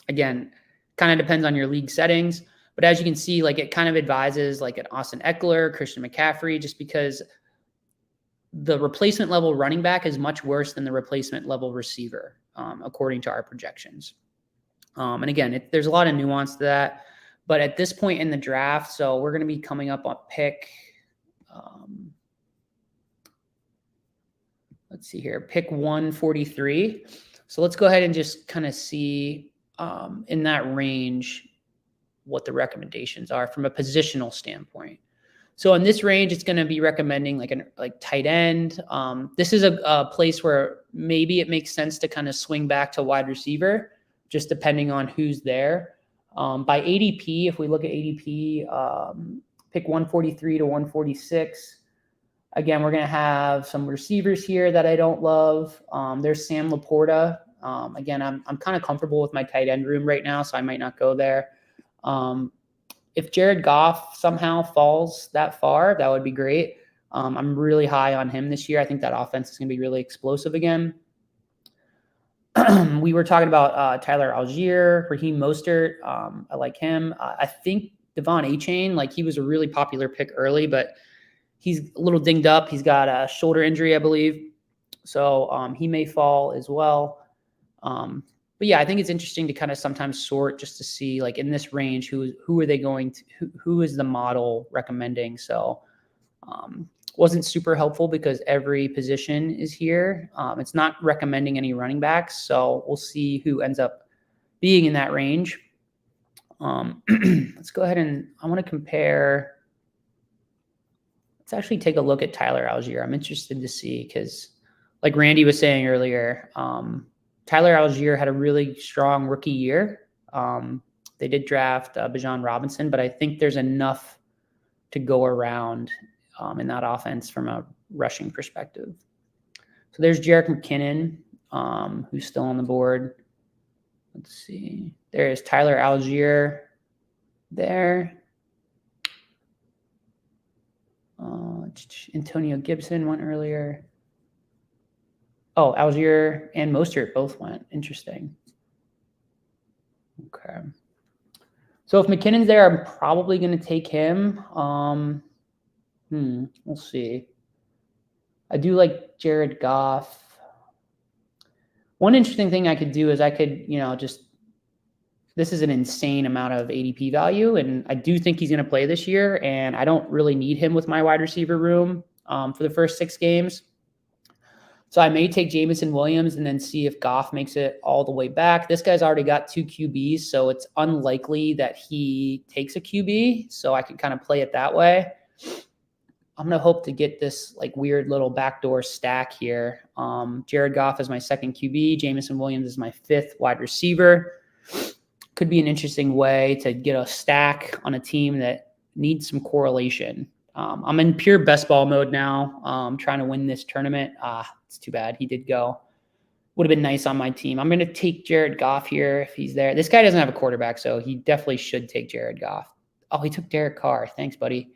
Again, kind of depends on your league settings, but as you can see, like it kind of advises like an Austin Eckler, Christian McCaffrey, just because the replacement level running back is much worse than the replacement level receiver, according to our projections. And again, there's a lot of nuance to that. But at this point in the draft, so we're going to be coming up on pick, let's see here, pick 143. So let's go ahead and just kind of see in that range what the recommendations are from a positional standpoint. So in this range, it's going to be recommending like tight end. This is a place where maybe it makes sense to kind of swing back to wide receiver, just depending on who's there. By ADP, if we look at ADP, pick 143 to 146. Again, we're going to have some receivers here that I don't love. There's Sam Laporta. Again, I'm kind of comfortable with my tight end room right now, so I might not go there. If Jared Goff somehow falls that far, that would be great. I'm really high on him this year. I think that offense is going to be really explosive again. We were talking about Tyler Algier, Raheem Mostert. I like him. I think Devon Achane, like he was a really popular pick early, but he's a little dinged up. He's got a shoulder injury, I believe. So he may fall as well. But yeah, I think it's interesting to kind of sometimes sort just to see like in this range, who are they going to, who is the model recommending? So wasn't super helpful because every position is here. It's not recommending any running backs. So we'll see who ends up being in that range. Let's go ahead and I want to compare. Let's actually take a look at Tyler Algier. I'm interested to see because like Randy was saying earlier, Tyler Algier had a really strong rookie year. They did draft Bijan Robinson, but I think there's enough to go around in that offense from a rushing perspective. So there's Jerick McKinnon, who's still on the board. Let's see. There's Tyler Algier there. Antonio Gibson went earlier. Oh, Algier and Mostert both went. Interesting. Okay. So if McKinnon's there, I'm probably going to take him. We'll see. I do like Jared Goff. One interesting thing I could do is I could, this is an insane amount of ADP value, and I do think he's going to play this year, and I don't really need him with my wide receiver room for the first 6 games. So I may take Jameson Williams and then see if Goff makes it all the way back. This guy's already got 2 QBs, so it's unlikely that he takes a QB, so I can kind of play it that way. I'm going to hope to get this like weird little backdoor stack here. Jared Goff is my 2nd QB. Jameson Williams is my 5th wide receiver. Could be an interesting way to get a stack on a team that needs some correlation. I'm in pure best ball mode now. I'm trying to win this tournament. It's too bad he did go. Would have been nice on my team. I'm going to take Jared Goff here if he's there. This guy doesn't have a quarterback, so he definitely should take Jared Goff. Oh, he took Derek Carr. Thanks, buddy.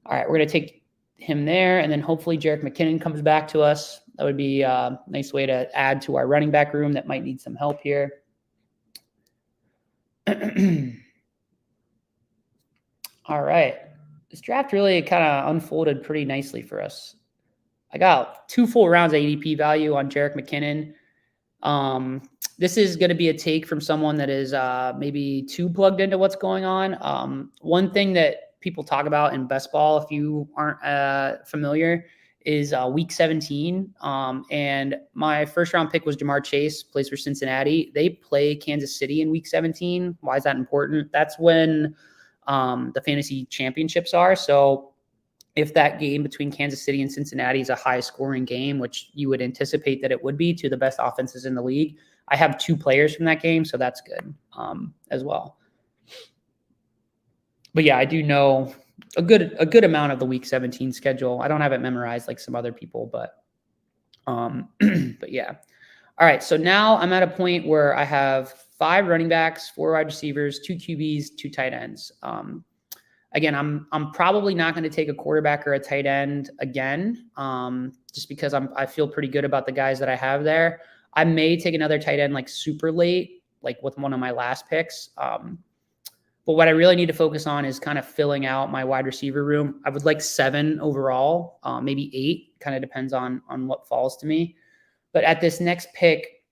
All right, we're going to take him there, and then hopefully Jerick McKinnon comes back to us. That would be a nice way to add to our running back room that might need some help here. All right. This draft really kind of unfolded pretty nicely for us. I got 2 full rounds of ADP value on Jerick McKinnon. This is going to be a take from someone that is maybe too plugged into what's going on. One thing that people talk about in best ball, if you aren't familiar, is week 17. And my first round pick was Jamar Chase, plays for Cincinnati. They play Kansas City in week 17. Why is that important? That's when the fantasy championships are. So if that game between Kansas City and Cincinnati is a high scoring game, which you would anticipate that it would be, to the best offenses in the league. I have 2 players from that game, so that's good as well. But yeah, I do know a good amount of the week 17 schedule. I don't have it memorized like some other people, but but yeah. All right, so now I'm at a point where I have 5 running backs, 4 wide receivers, 2 QBs, 2 tight ends. Again, I'm probably not going to take a quarterback or a tight end again, just because I feel pretty good about the guys that I have there. I may take another tight end like super late, like with one of my last picks. But what I really need to focus on is kind of filling out my wide receiver room. I would like 7 overall, maybe 8. Kind of depends on what falls to me. But at this next pick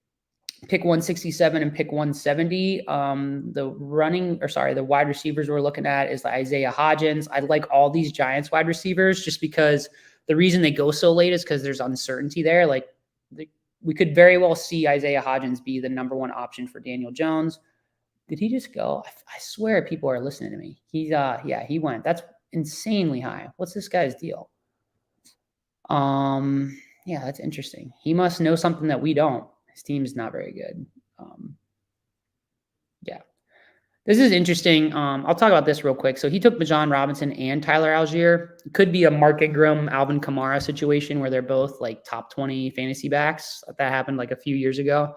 167 and pick 170, the wide receivers we're looking at is Isaiah Hodgins. I like all these Giants wide receivers just because the reason they go so late is because there's uncertainty there. Like we could very well see Isaiah Hodgins be the number 1 option for Daniel Jones. Did he just go? I swear people are listening to me. Yeah, he went. That's insanely high. What's this guy's deal? Yeah, that's interesting. He must know something that we don't. His team is not very good. Yeah. This is interesting. I'll talk about this real quick. So he took Bijan Robinson and Tyler Algier. It could be a Mark Ingram, Alvin Kamara situation where they're both like top 20 fantasy backs. That happened like a few years ago.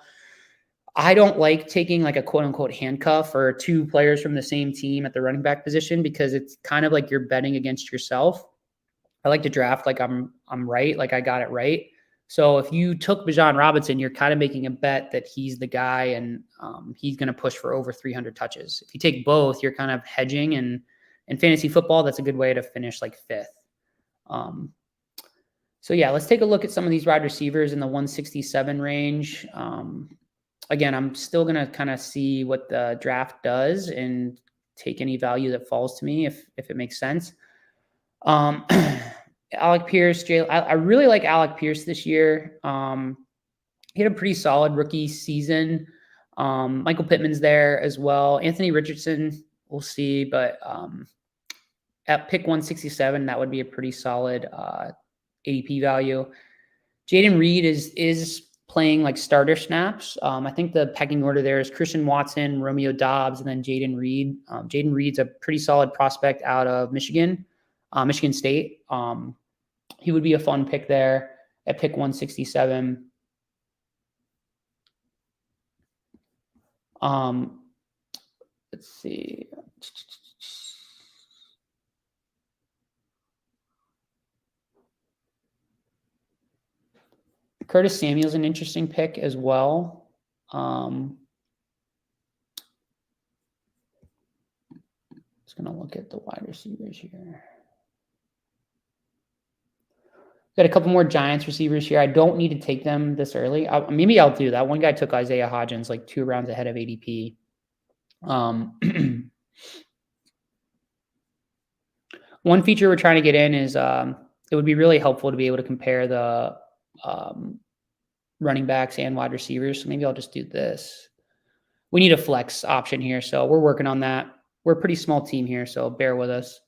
I don't like taking like a quote unquote handcuff or 2 players from the same team at the running back position because it's kind of like you're betting against yourself. I like to draft like I'm right, like I got it right. So if you took Bijan Robinson, you're kind of making a bet that he's the guy and he's going to push for over 300 touches. If you take both, you're kind of hedging, and in fantasy football, that's a good way to finish like 5th. So yeah, let's take a look at some of these wide receivers in the 167 range. Again, I'm still going to kind of see what the draft does and take any value that falls to me if it makes sense. Alec Pierce, I really like Alec Pierce this year. He had a pretty solid rookie season. Michael Pittman's there as well. Anthony Richardson, we'll see, but at pick 167, that would be a pretty solid ADP value. Jaden Reed is playing like starter snaps. I think the pecking order there is Christian Watson, Romeo Doubs, and then Jaden Reed. Jaden Reed's a pretty solid prospect out of Michigan State. He would be a fun pick there at pick 167. Let's see. Curtis Samuel's an interesting pick as well. Just going to look at the wide receivers here. Got a couple more Giants receivers here. I don't need to take them this early. Maybe I'll do that. One guy took Isaiah Hodgins like 2 rounds ahead of ADP. One feature we're trying to get in is it would be really helpful to be able to compare the running backs and wide receivers. So maybe I'll just do this. We need a flex option here, so we're working on that. We're a pretty small team here, so bear with us.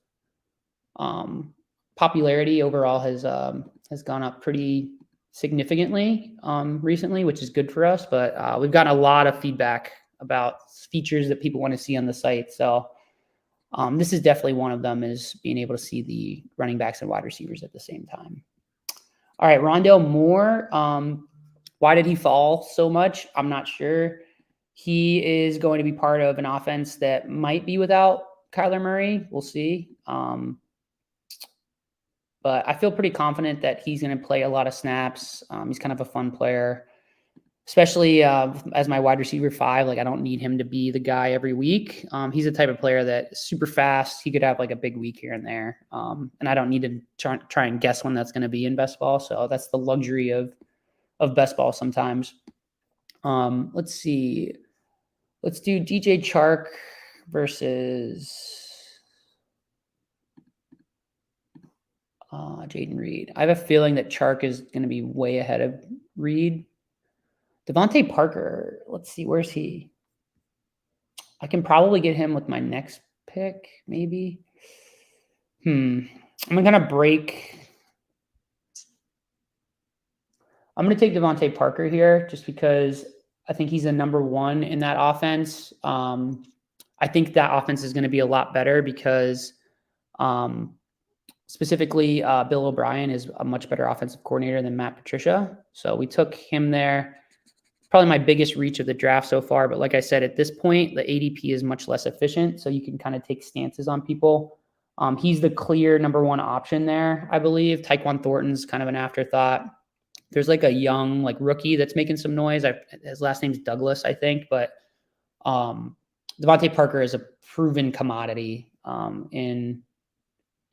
Popularity overall has gone up pretty significantly recently, which is good for us. But we've gotten a lot of feedback about features that people want to see on the site. So this is definitely one of them, is being able to see the running backs and wide receivers at the same time. All right, Rondale Moore. Why did he fall so much? I'm not sure. He is going to be part of an offense that might be without Kyler Murray. We'll see. But I feel pretty confident that he's going to play a lot of snaps. He's kind of a fun player, especially as my wide receiver 5. Like, I don't need him to be the guy every week. He's the type of player that is super fast. He could have like a big week here and there. And I don't need to try and guess when that's going to be in best ball. So that's the luxury of best ball sometimes. Let's see. Let's do DJ Chark versus Jaden Reed. I have a feeling that Chark is going to be way ahead of Reed. Devontae Parker, let's see, where's he? I can probably get him with my next pick, maybe. I'm going to break. I'm going to take Devontae Parker here just because I think he's the number one in that offense. I think that offense is going to be a lot better because specifically Bill O'Brien is a much better offensive coordinator than Matt Patricia. So we took him there. Probably my biggest reach of the draft so far. But like I said, at this point, the ADP is much less efficient. So you can kind of take stances on people. He's the clear number one option there, I believe. Tyquan Thornton's kind of an afterthought. There's like a young rookie that's making some noise. His last name's Douglas, I think. But Devontae Parker is a proven commodity in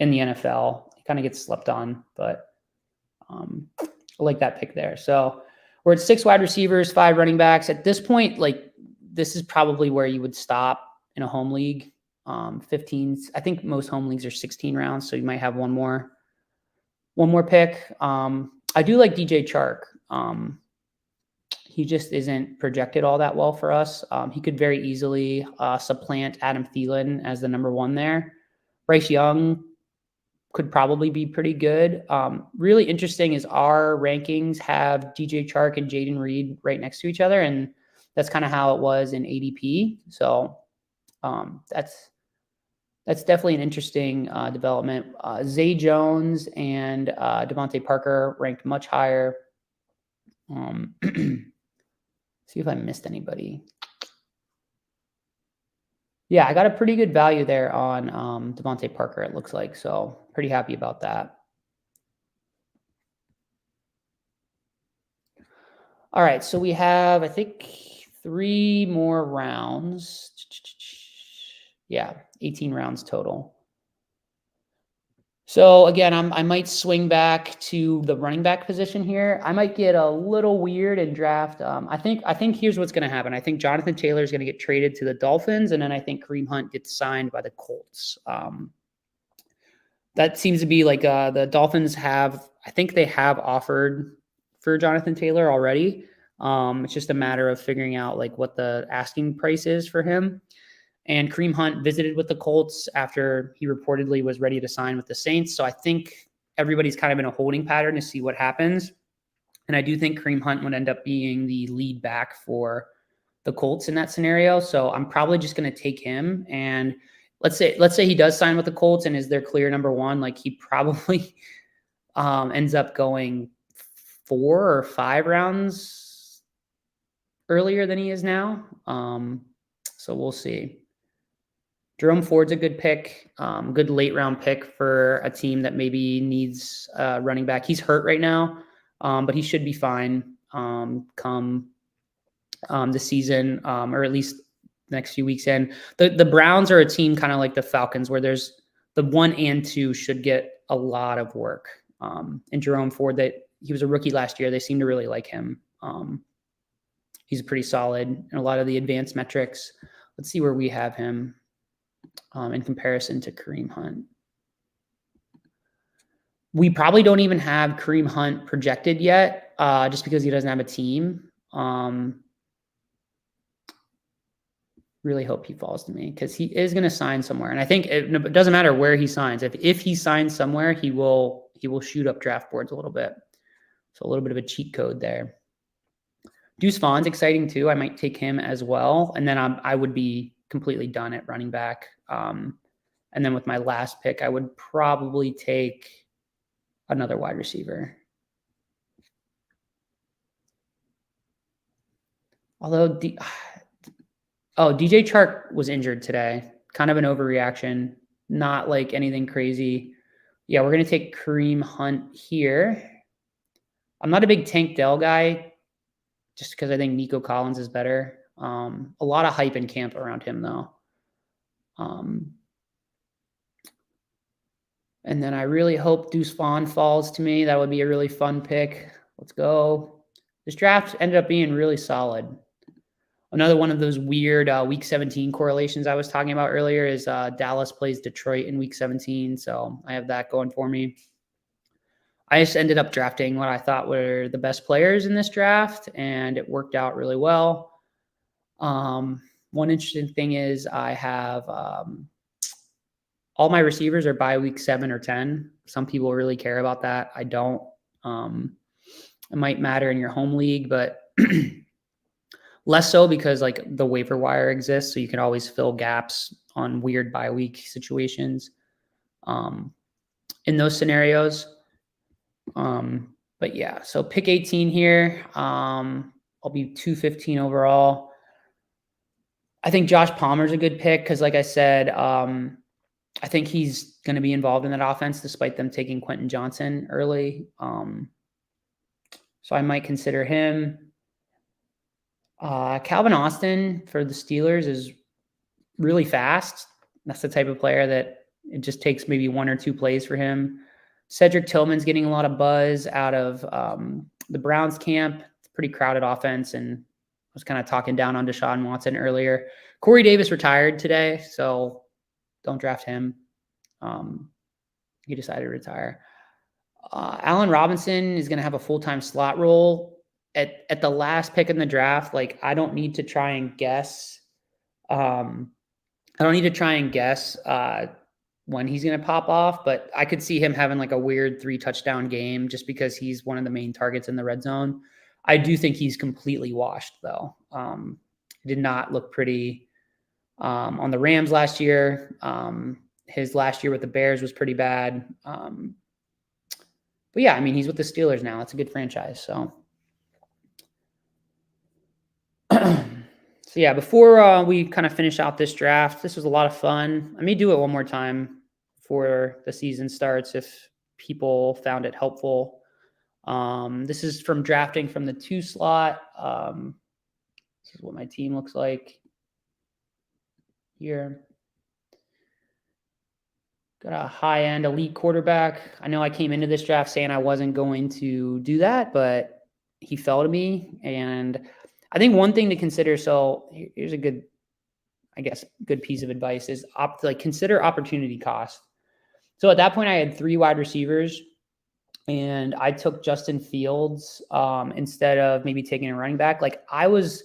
the NFL. He kind of gets slept on, but I like that pick there. So we're at 6 wide receivers, 5 running backs. At this point, this is probably where you would stop in a home league. 15. I think most home leagues are 16 rounds, so you might have one more pick. I do like DJ Chark. He just isn't projected all that well for us. He could very easily supplant Adam Thielen as the number one there. Bryce Young could probably be pretty good. Really interesting is our rankings have DJ Chark and Jaden Reed right next to each other, and that's kind of how it was in ADP. So that's definitely an interesting development. Zay Jones and Devontae Parker ranked much higher. See if I missed anybody. Yeah, I got a pretty good value there on Devontae Parker, it looks like. So pretty happy about that. All right, so we have, I think, 3 more rounds. Yeah, 18 rounds total. So again, I might swing back to the running back position here. I might get a little weird and draft. I think here's what's going to happen. I think Jonathan Taylor is going to get traded to the Dolphins, and then I think Kareem Hunt gets signed by the Colts. That seems to be the Dolphins have. I think they have offered for Jonathan Taylor already. It's just a matter of figuring out what the asking price is for him. And Kareem Hunt visited with the Colts after he reportedly was ready to sign with the Saints. So I think everybody's kind of in a holding pattern to see what happens. And I do think Kareem Hunt would end up being the lead back for the Colts in that scenario. So I'm probably just going to take him. And let's say he does sign with the Colts and is their clear number one. He probably ends up going 4 or 5 rounds earlier than he is now. So we'll see. Jerome Ford's a good pick, good late round pick for a team that maybe needs a running back. He's hurt right now, but he should be fine come the season, or at least the next few weeks in. The Browns are a team kind of like the Falcons, where there's the 1 and 2 should get a lot of work. And Jerome Ford, that he was a rookie last year, they seem to really like him. He's pretty solid in a lot of the advanced metrics. Let's see where we have him. In comparison to Kareem Hunt. We probably don't even have Kareem Hunt projected yet, just because he doesn't have a team. Really hope he falls to me because he is going to sign somewhere. And I think it doesn't matter where he signs. If he signs somewhere, he will shoot up draft boards a little bit. So a little bit of a cheat code there. Deuce Vaughn's exciting too. I might take him as well. And then I would be completely done at running back. And then with my last pick, I would probably take another wide receiver. Although, DJ Chark was injured today. Kind of an overreaction. Not anything crazy. Yeah, we're going to take Kareem Hunt here. I'm not a big Tank Dell guy, just because I think Nico Collins is better. A lot of hype in camp around him, though. And then I really hope Deuce Vaughn falls to me. That would be a really fun pick. Let's go. This draft ended up being really solid. Another one of those weird Week 17 correlations I was talking about earlier is Dallas plays Detroit in Week 17. So I have that going for me. I just ended up drafting what I thought were the best players in this draft, and it worked out really well. One interesting thing is I have all my receivers are by week 7 or 10. Some people really care about that. I don't. It might matter in your home league, but less so because like the waiver wire exists, so you can always fill gaps on weird bye week situations. In those scenarios. But yeah, so pick 18 here. I'll be 215 overall. I think Josh Palmer's a good pick because, like I said, I think he's going to be involved in that offense despite them taking Quentin Johnson early. So I might consider him. Calvin Austin for the Steelers is really fast. That's the type of player that it just takes maybe 1 or 2 plays for him. Cedric Tillman's getting a lot of buzz out of the Browns camp. It's a pretty crowded offense, and I was kind of talking down on Deshaun Watson earlier. Corey Davis retired today, so don't draft him. He decided to retire. Allen Robinson is going to have a full-time slot role at the last pick in the draft. Like, I don't need to try and guess. When he's going to pop off, but I could see him having like a weird 3-touchdown game just because he's one of the main targets in the red zone. I do think he's completely washed though. Did not look pretty on the Rams last year. His last year with the Bears was pretty bad. But yeah, I mean, he's with the Steelers now. It's a good franchise. So So yeah, before we kind of finish out this draft, this was a lot of fun. Let me do it one more time before the season starts if people found it helpful. This is from drafting from the 2 slot. This is what my team looks like here. Got a high-end elite quarterback. I know I came into this draft saying I wasn't going to do that, but he fell to me. And I think one thing to consider, so here's a good piece of advice is consider opportunity cost. So at that point I had 3 wide receivers and I took Justin Fields instead of maybe taking a running back. I was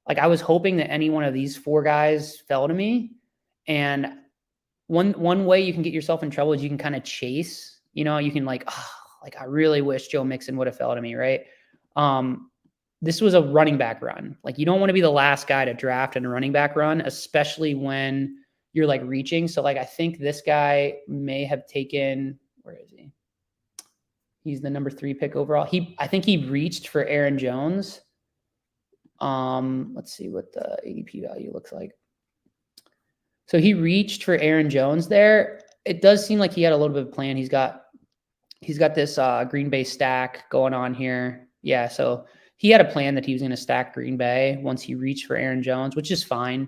hoping that any one of these 4 guys fell to me. And one way you can get yourself in trouble is you can kind of chase, you can I really wish Joe Mixon would have fell to me. Right. This was a running back run. You don't want to be the last guy to draft in a running back run, especially when you're reaching. So I think this guy may have taken, where is he? He's the number 3 pick overall. I think he reached for Aaron Jones. Let's see what the ADP value looks like. So he reached for Aaron Jones there. It does seem like he had a little bit of a plan. He's got this Green Bay stack going on here. Yeah, so he had a plan that he was going to stack Green Bay once he reached for Aaron Jones, which is fine.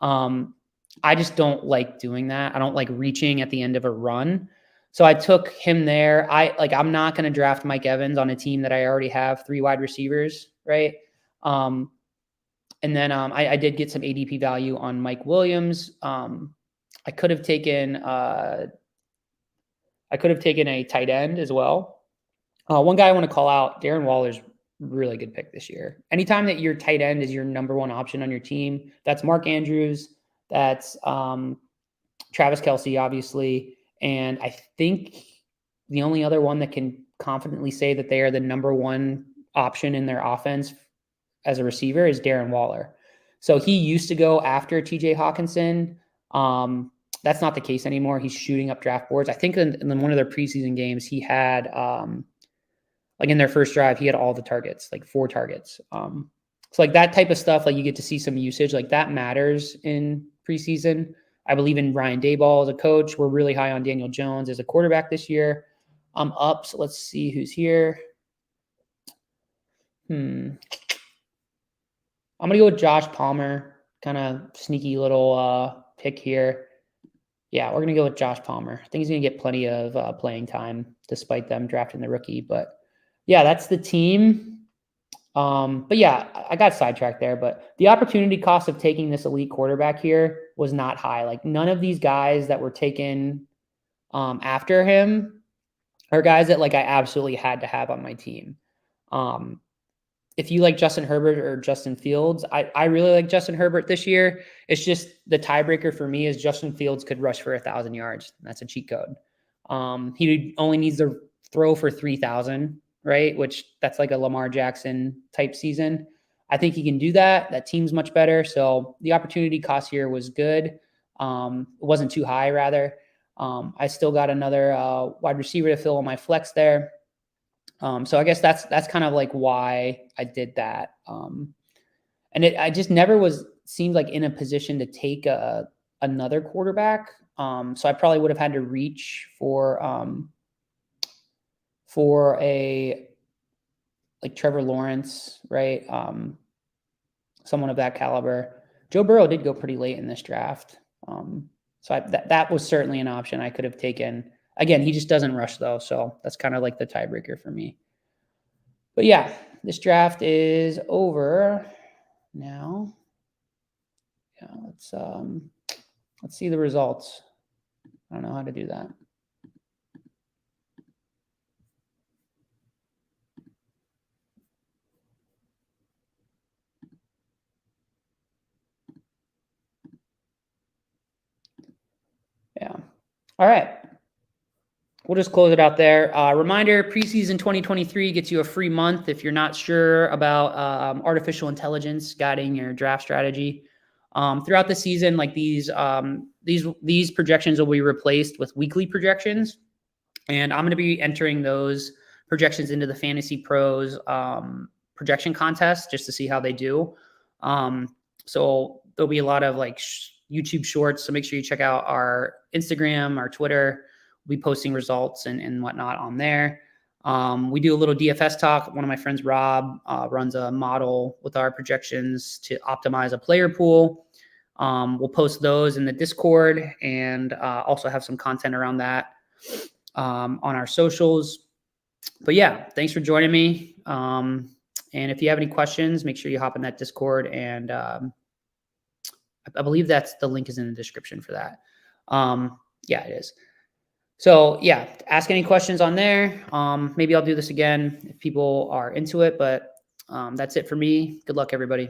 I just don't like doing that. I don't like reaching at the end of a run. So I took him there. I'm not going to draft Mike Evans on a team that I already have 3 wide receivers, right? And then I did get some ADP value on Mike Williams. I could have taken a tight end as well. One guy I want to call out, Darren Waller's really good pick this year. Anytime that your tight end is your number 1 option on your team, that's Mark Andrews, that's Travis Kelce, obviously. And I think the only other one that can confidently say that they are the number 1 option in their offense as a receiver is Darren Waller. So he used to go after TJ Hawkinson. That's not the case anymore. He's shooting up draft boards. I think in one of their preseason games, he had, in their first drive, he had all the targets, 4 targets. So that type of stuff, you get to see some usage, that matters in preseason. I believe in Ryan Daboll as a coach. We're really high on Daniel Jones as a quarterback this year. I'm up, so let's see who's here. I'm going to go with Josh Palmer, kind of sneaky little pick here. Yeah, we're going to go with Josh Palmer. I think he's going to get plenty of playing time despite them drafting the rookie. But yeah, that's the team. But yeah, I got sidetracked there. But the opportunity cost of taking this elite quarterback here was not high. None of these guys that were taken after him are guys that I absolutely had to have on my team. if you like Justin Herbert or Justin Fields, I really like Justin Herbert this year. It's just the tiebreaker for me is Justin Fields could rush for 1,000 yards. That's a cheat code. He only needs to throw for 3,000, right? Which that's like a Lamar Jackson type season. I think he can do that. That team's much better. So the opportunity cost here was good. It wasn't too high, rather. I still got another wide receiver to fill in my flex there. So I guess that's kind of like why I did that. And I just never seemed like in a position to take another quarterback. So I probably would have had to reach for a like Trevor Lawrence, right? Someone of that caliber. Joe Burrow did go pretty late in this draft. So that was certainly an option I could have taken. Again, he just doesn't rush though. So that's kind of like the tiebreaker for me. But yeah, this draft is over now. Yeah, let's see the results. I don't know how to do that. Yeah. All right. We'll just close it out there. Reminder, preseason 2023 gets you a free month if you're not sure about artificial intelligence guiding your draft strategy. Throughout the season, like these projections will be replaced with weekly projections. And I'm going to be entering those projections into the Fantasy Pros projection contest just to see how they do. So there'll be a lot of like YouTube shorts. So make sure you check out our Instagram, our Twitter. We'll be posting results and whatnot on there. We do a little DFS talk. One of my friends, Rob, runs a model with our projections to optimize a player pool. We'll post those in the Discord and also have some content around that on our socials. But yeah, thanks for joining me. And if you have any questions, make sure you hop in that Discord. And I believe that's the link is in the description for that. Yeah, it is. So yeah, ask any questions on there. Maybe I'll do this again if people are into it, but that's it for me. Good luck, everybody.